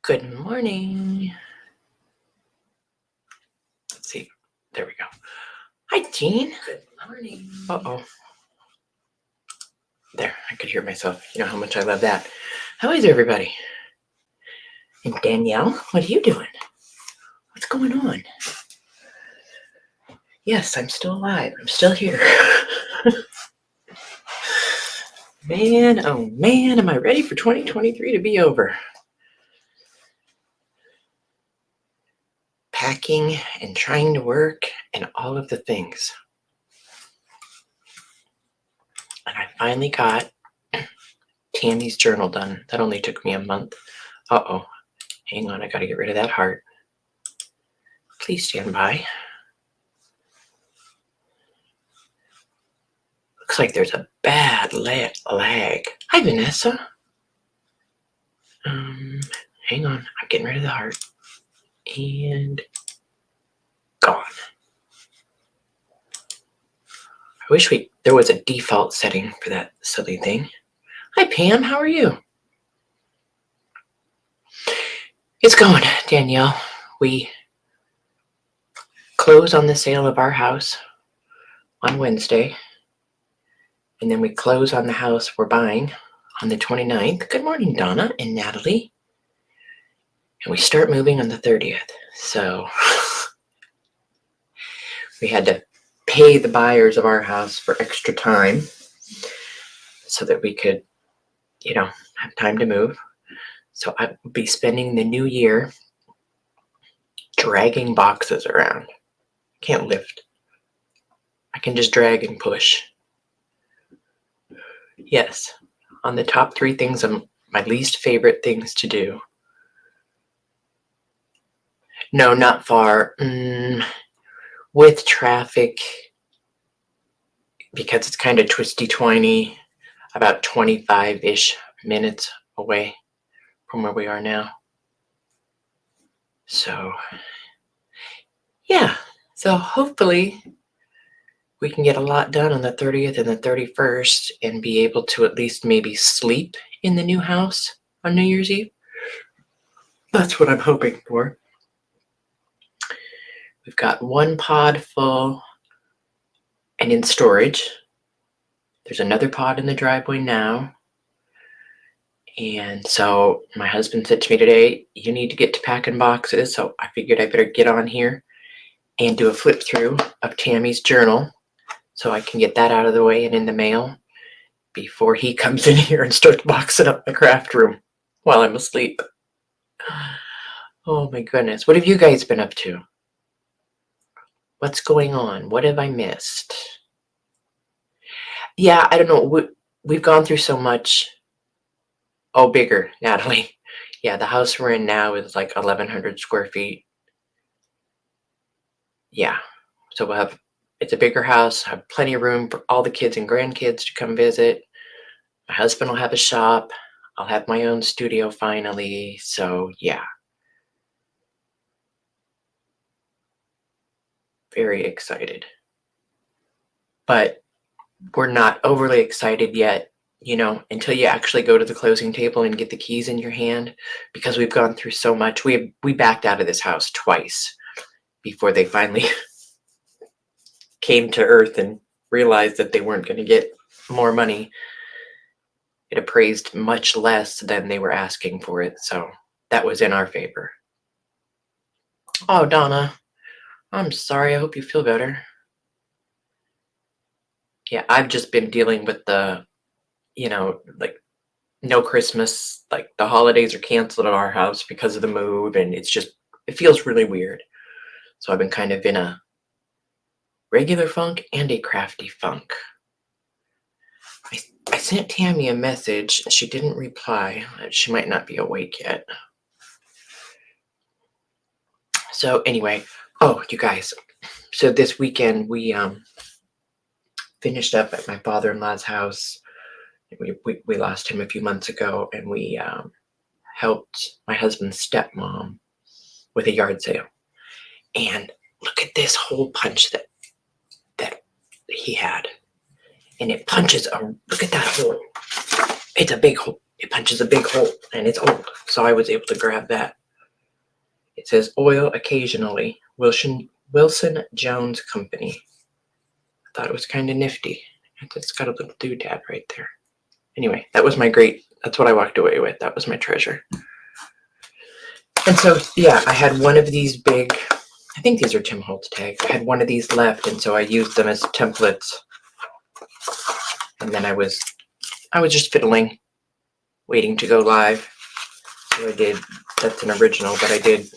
Good morning. Let's see. There we go. Hi, Jean. Good morning. Uh-oh. There, I could hear myself. You know how much I love that. How is everybody? And Danielle, what are you doing? What's going on? Yes, I'm still alive. I'm still here. Man, oh man, am I ready for 2023 to be over? Packing and trying to work and all of the things. And I finally got Tammy's journal done. That only took me a month. Uh-oh. Hang on, I gotta get rid of that heart. Please stand by. Looks like there's a bad lag. Hi, Vanessa. Hang on, I'm getting rid of the heart. And gone. I wish there was a default setting for that silly thing. Hi, Pam, how are you? It's going, Danielle. We close on the sale of our house on Wednesday. And then we close on the house we're buying on the 29th. Good morning, Donna and Natalie. And we start moving on the 30th. So we had to pay the buyers of our house for extra time so that we could, have time to move. So I will be spending the new year dragging boxes around. Can't lift. I can just drag and push. Yes, on the top 3 things of my least favorite things to do. No, not far. With traffic, because it's kind of twisty-twiny, about 25-ish minutes away from where we are now. So, yeah. So hopefully we can get a lot done on the 30th and the 31st and be able to at least maybe sleep in the new house on New Year's Eve. That's what I'm hoping for. We've got 1 pod full and in storage. There's another pod in the driveway now. And so my husband said to me today, you need to get to packing boxes. So I figured I better get on here and do a flip through of Tammy's journal so I can get that out of the way and in the mail before he comes in here and starts boxing up my craft room while I'm asleep. Oh my goodness. What have you guys been up to? What's going on? What have I missed? Yeah, I don't know. We've gone through so much. Oh, bigger, Natalie. Yeah, the house we're in now is like 1,100 square feet. Yeah, so it's a bigger house, have plenty of room for all the kids and grandkids to come visit. My husband will have a shop. I'll have my own studio finally. So yeah. Very excited. But we're not overly excited yet, until you actually go to the closing table and get the keys in your hand, because we've gone through so much. We backed out of this house twice before they finally came to earth and realized that they weren't going to get more money. It appraised much less than they were asking for it, so that was in our favor. Oh, Donna, I'm sorry. I hope you feel better. Yeah, I've just been dealing with the, like no Christmas, like the holidays are canceled at our house because of the move, and it feels really weird. So I've been kind of in a regular funk and a crafty funk. I sent Tammy a message. She didn't reply. She might not be awake yet. So anyway, you guys. So this weekend we finished up at my father-in-law's house. We lost him a few months ago, and we helped my husband's stepmom with a yard sale. And look at this hole punch that he had. And it punches look at that hole. It's a big hole. It punches a big hole, and it's old. so I was able to grab that. It says oil occasionally, Wilson Jones Company. I thought it was kind of nifty. It's got a little doodad right there. Anyway, that was that's what I walked away with. That was my treasure. And so, yeah, I had one of these big, I think these are Tim Holtz tags. I had one of these left, and so I used them as templates. And then I was just fiddling, waiting to go live. So I did, that's an original, but I did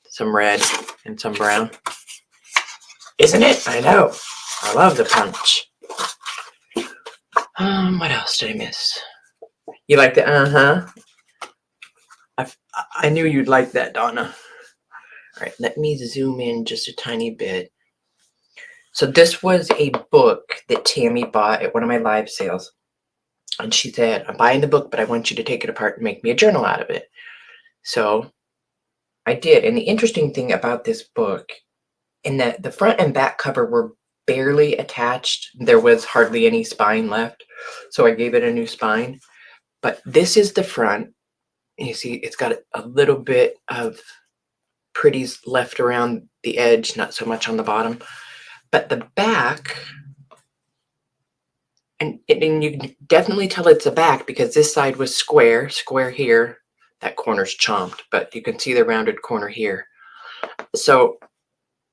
some red and some brown. Isn't it? I know. I love the punch. What else did I miss? You like the I knew you'd like that, Donna. All right, let me zoom in just a tiny bit. So this was a book that Tammy bought at one of my live sales. And she said, I'm buying the book, but I want you to take it apart and make me a journal out of it. So I did. And the interesting thing about this book, in that the front and back cover were barely attached. There was hardly any spine left. So I gave it a new spine. But this is the front. You see, it's got a little bit of pretties left around the edge, not so much on the bottom. But the back, and you can definitely tell it's a back because this side was square here. That corner's chomped, but you can see the rounded corner here. So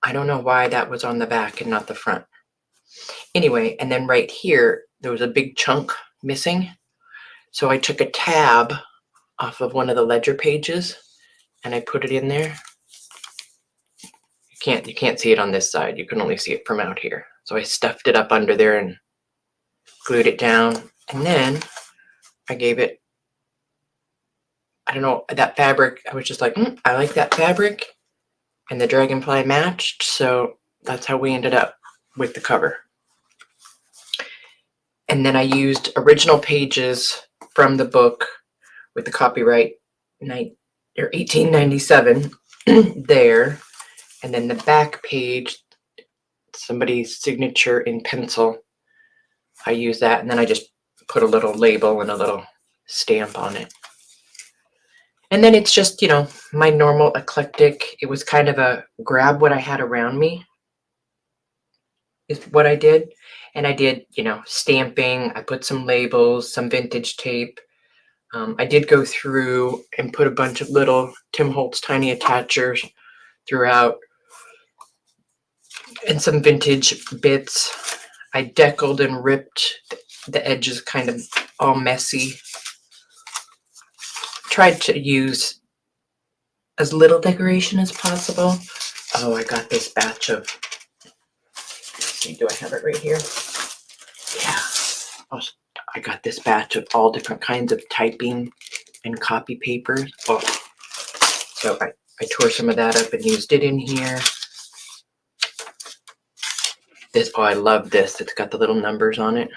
I don't know why that was on the back and not the front. Anyway, and then right here, there was a big chunk missing. So I took a tab off of one of the ledger pages and I put it in there. You can't see it on this side. You can only see it from out here. So I stuffed it up under there and glued it down. And then I gave it, I don't know, that fabric. I was just like, I like that fabric. And the dragonfly matched. So that's how we ended up with the cover. And then I used original pages from the book with the copyright 1897 there. And then the back page, somebody's signature in pencil. I use that, and then I just put a little label and a little stamp on it. And then it's just, you know, my normal eclectic. It was kind of a grab what I had around me is what I did. And I did, you know, stamping. I put some labels, some vintage tape. I did go through and put a bunch of little Tim Holtz tiny attachers throughout and some vintage bits. I deckled and ripped the edges kind of all messy. Tried to use as little decoration as possible. Oh, I got this batch of, let's see, do I have it right here? Yeah. Oh, I got this batch of all different kinds of typing and copy papers. Oh. So I tore some of that up and used it in here. This, oh, I love this. It's got the little numbers on it.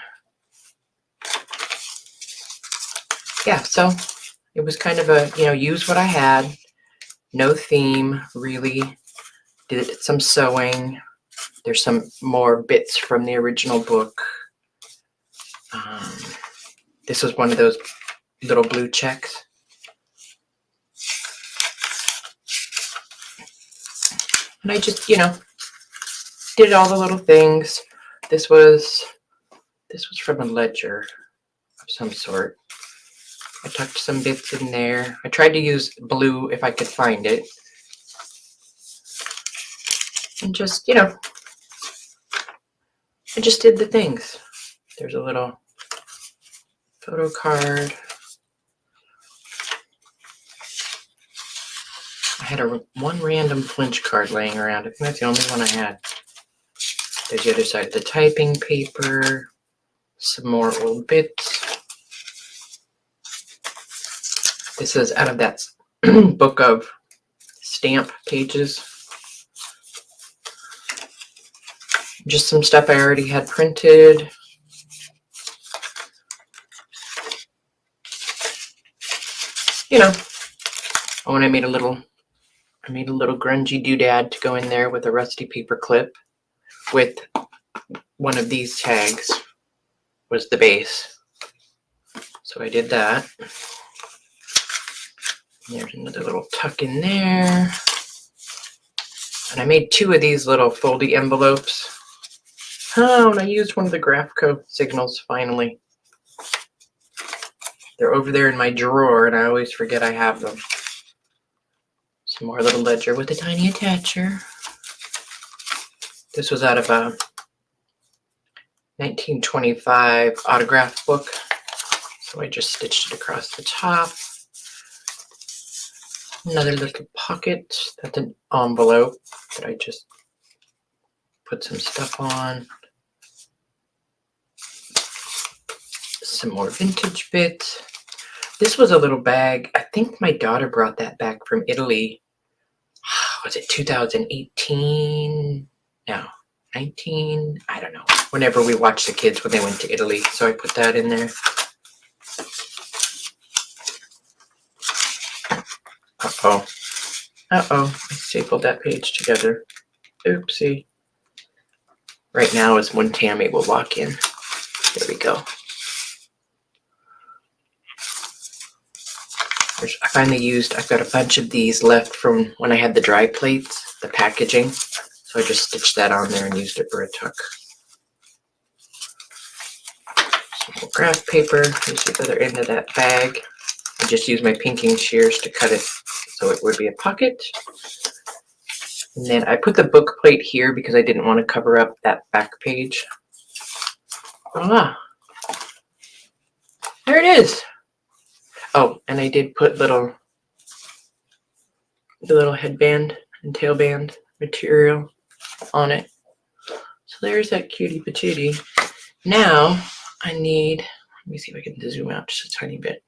Yeah, so it was kind of a, you know, use what I had. No theme, really. Did some sewing. There's some more bits from the original book. This was one of those little blue checks. And I just, you know, did all the little things. This was from a ledger of some sort. I tucked some bits in there. I tried to use blue if I could find it. And just, you know, I just did the things. There's a little photo card. I had one random flinch card laying around. I think that's the only one I had. There's the other side of the typing paper. Some more old bits. This is out of that book of stamp pages. Just some stuff I already had printed. You know, oh, and I made a little grungy doodad to go in there with a rusty paper clip with one of these tags was the base. So I did that. There's another little tuck in there. And I made 2 of these little foldy envelopes. Oh, and I used one of the Graphco signals finally. They're over there in my drawer, and I always forget I have them. Some more little ledger with a tiny attacher. This was out of a 1925 autograph book. So I just stitched it across the top. Another little pocket. That's an envelope that I just put some stuff on. Some more vintage bits. This was a little bag. I think my daughter brought that back from Italy. Was it 2018? No, 19? I don't know. Whenever we watched the kids when they went to Italy. So I put that in there. Uh-oh. Uh-oh. I stapled that page together. Oopsie. Right now is when Tammy will walk in. There we go. I finally I've got a bunch of these left from when I had the dry plates, the packaging. So I just stitched that on there and used it for a tuck. Some more graph paper. Here's the other end of that bag. I just used my pinking shears to cut it so it would be a pocket. And then I put the book plate here because I didn't want to cover up that back page. Ah, there it is. Oh, and I did put the little headband and tailband material on it. So there's that cutie patootie. Now I need, let me see if I can zoom out just a tiny bit.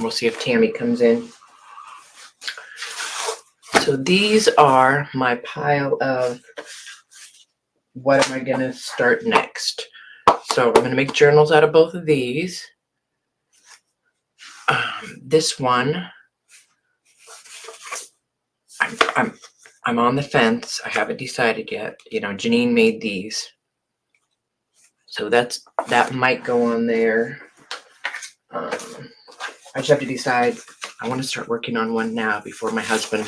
We'll see if Tammy comes in. So these are my pile of what am I gonna start next. So I'm gonna make journals out of both of these. This one, I'm on the fence. I haven't decided yet. You know, Janine made these, so that might go on there. I just have to decide. I want to start working on one now before my husband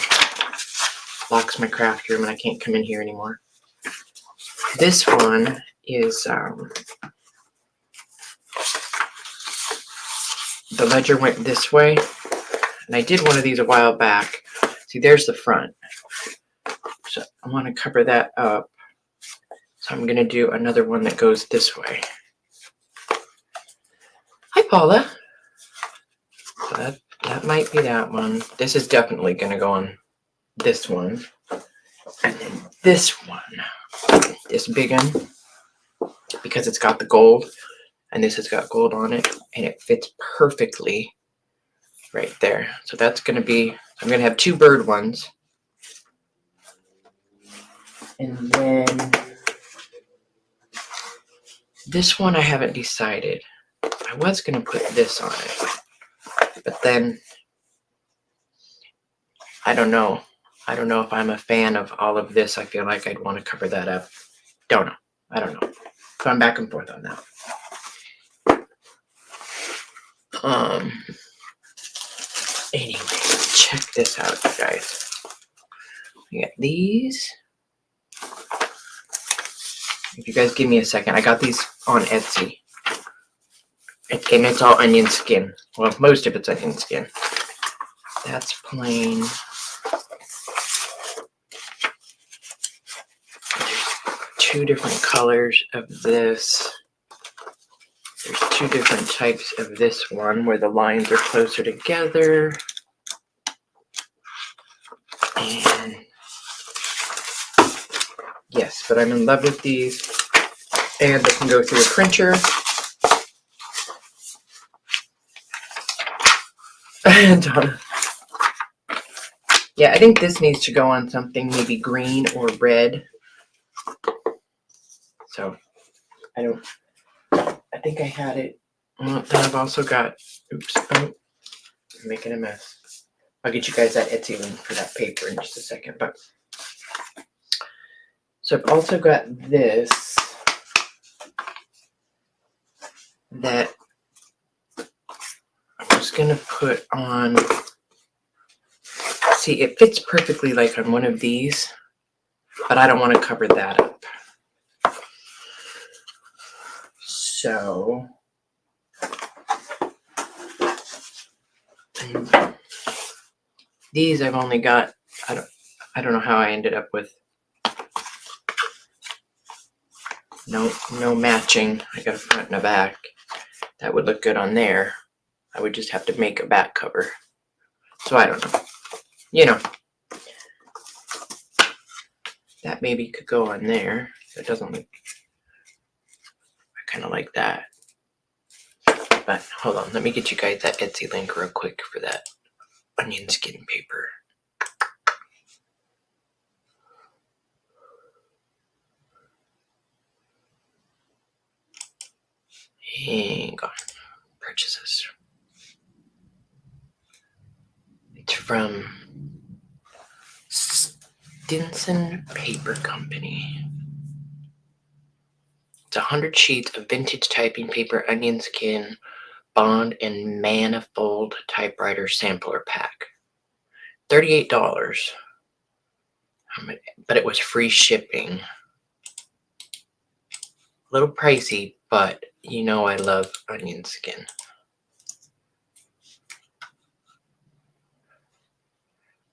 locks my craft room and I can't come in here anymore. This one is the ledger went this way, and I did one of these a while back. See, there's the front. So I want to cover that up. So I'm going to do another one that goes this way. Hi, Paula. So that might be that one. This is definitely going to go on this one. And then this one, this big one, because it's got the gold, and this has got gold on it, and it fits perfectly right there. So that's going to be, I'm going to have 2 bird ones. And then this one I haven't decided. I was going to put this on it, but then I don't know. I don't know if I'm a fan of all of this. I feel like I'd want to cover that up. Don't know. I don't know. So I'm back and forth on that. Anyway, check this out, you guys. We got these. If you guys give me a second, I got these on Etsy. And it's all onion skin. Well, most of it's onion skin. That's plain. There's 2 different colors of this. There's 2 different types of this one where the lines are closer together. And yes, but I'm in love with these. And they can go through a printer. Donna. Yeah, I think this needs to go on something maybe green or red. So I think I had it. Well, then I've also got, oops, oh, I'm making a mess. I'll get you guys that Etsy link for that paper in just a second. But so I've also got this that gonna put on, see, it fits perfectly like on one of these, but I don't want to cover that up. So these I've only got, I don't know how I ended up with no matching. I got a front and a back. That would look good on there. I would just have to make a back cover. So I don't know. You know, that maybe could go on there. That doesn't look, I kind of like that. But hold on, let me get you guys that Etsy link real quick for that onion skin paper. Hang on. Purchases. It's from Stinson Paper Company. It's 100 sheets of vintage typing paper, onion skin, bond, and manifold typewriter sampler pack. $38. But it was free shipping. A little pricey, but you know I love onion skin.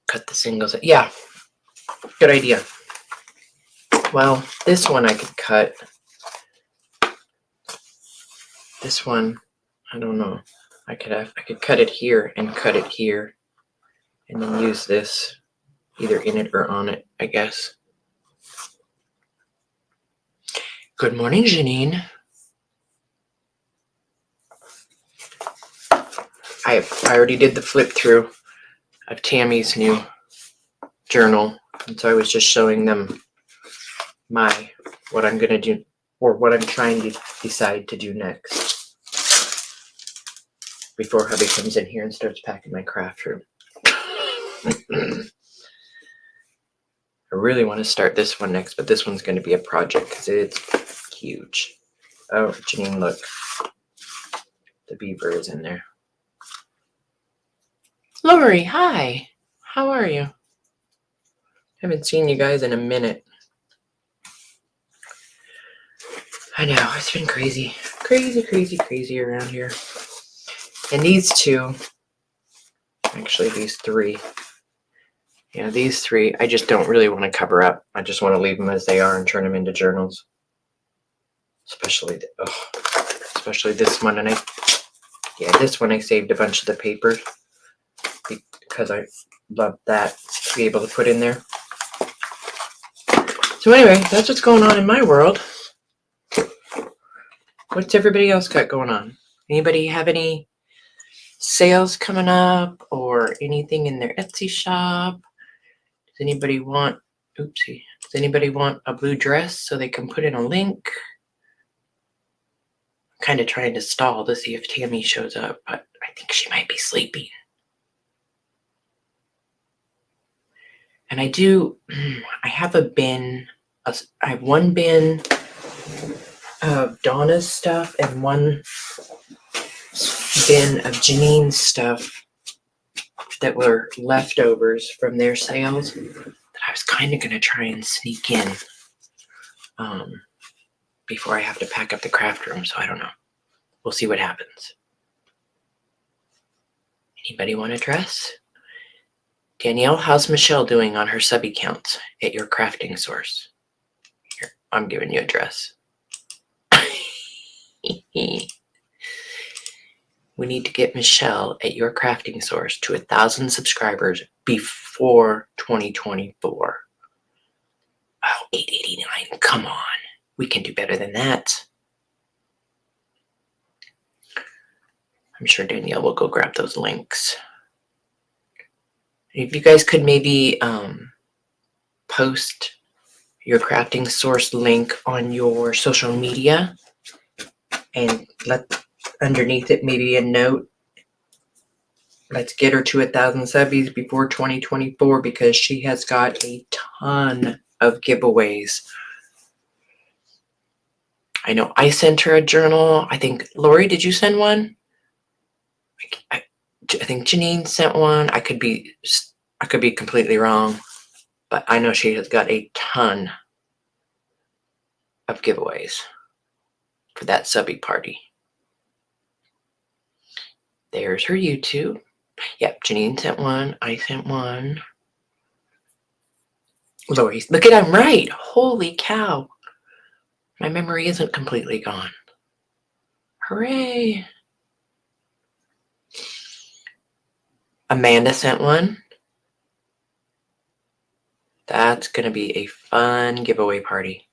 Cut the singles. Yeah, good idea. Well, this one I could cut. This one, I don't know. I could cut it here and cut it here, and then use this either in it or on it, I guess. Good morning, Janine. I already did the flip through of Tammy's new journal, and so I was just showing them what I'm gonna do, or what I'm trying to decide to do next before hubby comes in here and starts packing my craft room. I really want to start this one next, but this one's going to be a project because it's huge. Oh, Janine, look. The beaver is in there. Lori, hi. How are you? Haven't seen you guys in a minute. I know, it's been crazy. Crazy around here. And these two, actually these three, yeah, these three, I just don't really want to cover up. I just want to leave them as they are and turn them into journals. Especially this one. And this one I saved a bunch of the paper because I love that to be able to put in there. So anyway, that's what's going on in my world. What's everybody else got going on? Anybody have any sales coming up or anything in their Etsy shop? Does anybody want, oopsie, does anybody want a blue dress so they can put in a link? I'm kind of trying to stall to see if Tammy shows up, but I think she might be sleeping. And I have a bin, I have one bin of Donna's stuff and one bin of Janine's stuff that were leftovers from their sales that I was kind of going to try and sneak in before I have to pack up the craft room, so I don't know. We'll see what happens. Anybody want a dress? Danielle, how's Michelle doing on her sub accounts at your crafting source? Here, I'm giving you a dress. We need to get Michelle at your crafting source to 1,000 subscribers before 2024. Oh, $8.89. Come on. We can do better than that. I'm sure Danielle will go grab those links. If you guys could maybe post your crafting source link on your social media and let underneath it maybe a note. Let's get her to 1,000 subbies before 2024 because she has got a ton of giveaways. I know I sent her a journal. I think, Lori, did you send one? I think Janine sent one. I could be completely wrong, but I know she has got a ton of giveaways for that subby party. There's her YouTube. Yep, Janine sent one. I sent one. Lori, look at, I'm right. Holy cow. My memory isn't completely gone. Hooray. Amanda sent one. That's going to be a fun giveaway party.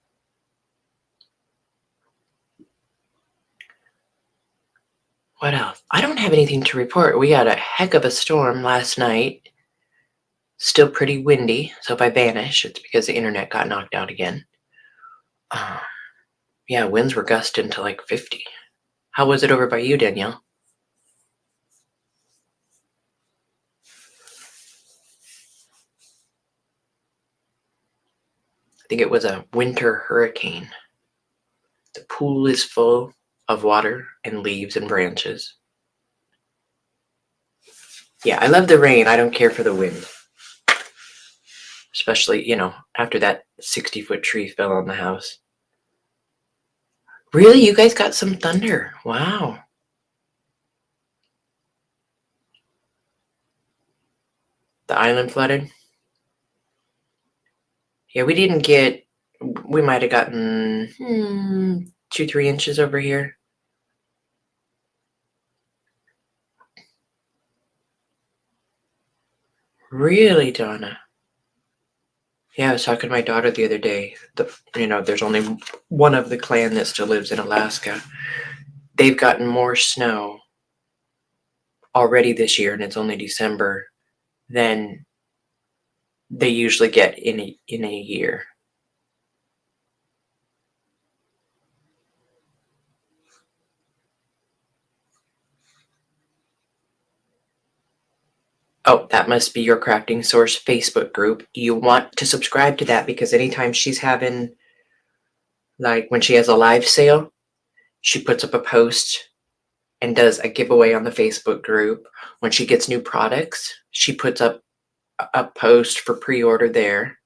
What else? I don't have anything to report. We had a heck of a storm last night. Still pretty windy, so if I vanish, it's because the internet got knocked out again. Yeah, winds were gusting to like 50. How was it over by you, Danielle? I think it was a winter hurricane. The pool is full of water and leaves and branches. Yeah, I love the rain. I don't care for the wind. Especially, you know, after that 60-foot tree fell on the house. Really? You guys got some thunder? Wow. The island flooded? Yeah, we didn't get, we might have gotten 2-3 inches over here. Really, Donna? Yeah, I was talking to my daughter the other day. There's only one of the clan that still lives in Alaska. They've gotten more snow already this year, and it's only December, than they usually get in a year. Oh, that must be your Crafting Source Facebook group. You want to subscribe to that because anytime she's having, like when she has a live sale, she puts up a post and does a giveaway on the Facebook group. When she gets new products, she puts up a post for pre-order there.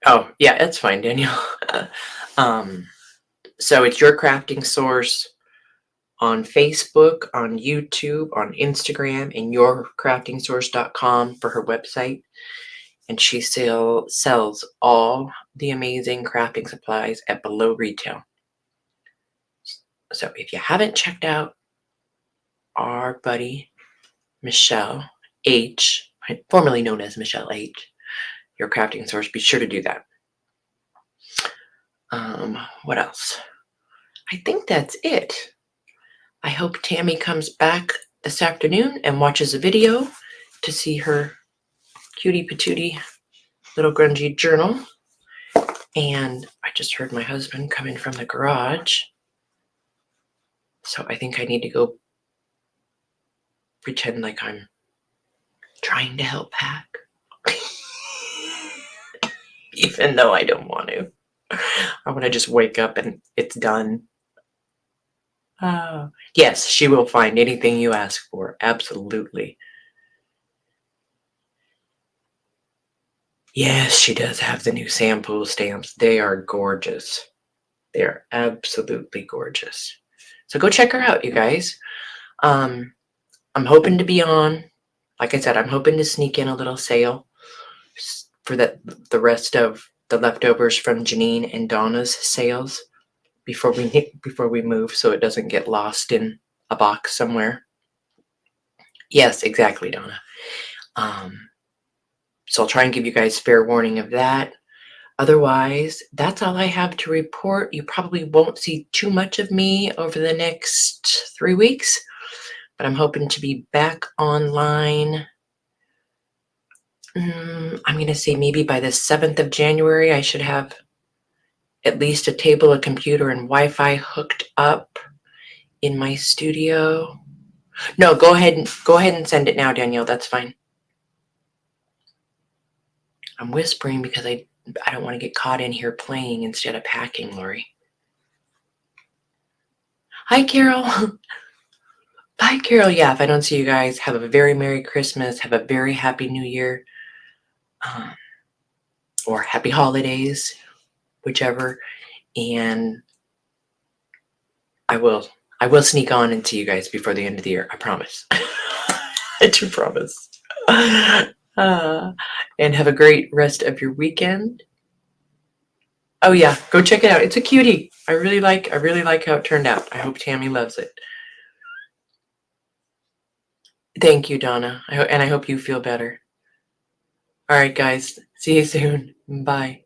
Oh, yeah, that's fine, Danielle. So it's your Crafting Source on Facebook, on YouTube, on Instagram, and yourcraftingsource.com for her website. And she sells all the amazing crafting supplies at below retail. So if you haven't checked out our buddy Michelle H, formerly known as Michelle H, your Crafting Source, be sure to do that. What else? I think that's it. I hope Tammy comes back this afternoon and watches a video to see her cutie patootie little grungy journal. And I just heard my husband come in from the garage. So I think I need to go pretend like I'm trying to help pack. Even though I don't want to. I want to just wake up and it's done. Yes, she will find anything you ask for. Absolutely. Yes, she does have the new sample stamps. They are gorgeous. They are absolutely gorgeous. So go check her out, you guys. I'm hoping to be on. Like I said, I'm hoping to sneak in a little sale for the rest of the leftovers from Janine and Donna's sales before we move, so it doesn't get lost in a box somewhere. Yes, exactly, Donna. So I'll try and give you guys fair warning of that. Otherwise, that's all I have to report. You probably won't see too much of me over the next 3 weeks, but I'm hoping to be back online. I'm going to say maybe by the 7th of January, I should have at least a table, a computer, and Wi-Fi hooked up in my studio. No, go ahead and send it now, Danielle. That's fine. I'm whispering because I don't want to get caught in here playing instead of packing, Lori. Hi, Carol. Bye, Carol. Yeah, if I don't see you guys, have a very Merry Christmas. Have a very Happy New Year. Um, or Happy Holidays, whichever. And I will sneak on and see you guys before the end of the year. I promise. I do promise. And have a great rest of your weekend. Oh yeah, go check it out. It's a cutie. I really like how it turned out. I hope Tammy loves it. Thank you, Donna. And I hope you feel better. All right, guys. See you soon. Bye.